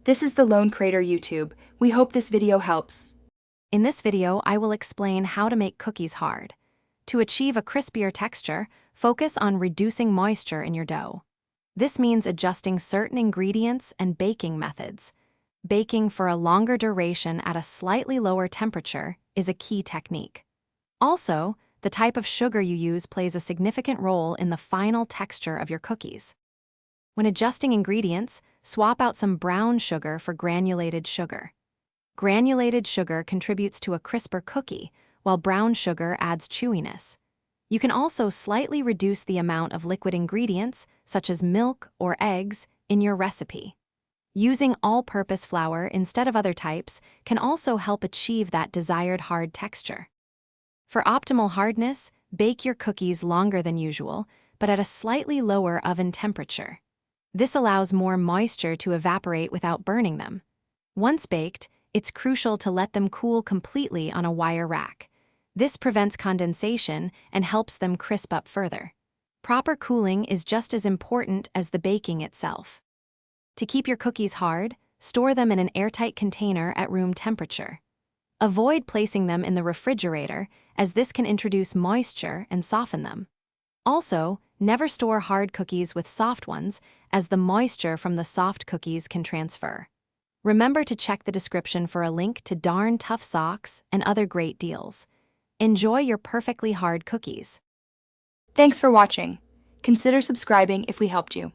This is the Lone Crater YouTube. We hope this video helps. In this video, I will explain how to make cookies hard. To achieve a crispier texture, focus on reducing moisture in your dough. This means adjusting certain ingredients and baking methods. Baking for a longer duration at a slightly lower temperature is a key technique. Also, the type of sugar you use plays a significant role in the final texture of your cookies. When adjusting ingredients, swap out some brown sugar for granulated sugar. Granulated sugar contributes to a crisper cookie, while brown sugar adds chewiness. You can also slightly reduce the amount of liquid ingredients, such as milk or eggs, in your recipe. Using all-purpose flour instead of other types can also help achieve that desired hard texture. For optimal hardness, bake your cookies longer than usual, but at a slightly lower oven temperature. This allows more moisture to evaporate without burning them. Once baked, it's crucial to let them cool completely on a wire rack. This prevents condensation and helps them crisp up further. Proper cooling is just as important as the baking itself. To keep your cookies hard, store them in an airtight container at room temperature. Avoid placing them in the refrigerator, as this can introduce moisture and soften them. Also, never store hard cookies with soft ones, as the moisture from the soft cookies can transfer. Remember to check the description for a link to Darn Tough Socks and other great deals. Enjoy your perfectly hard cookies. Thanks for watching. Consider subscribing if we helped you.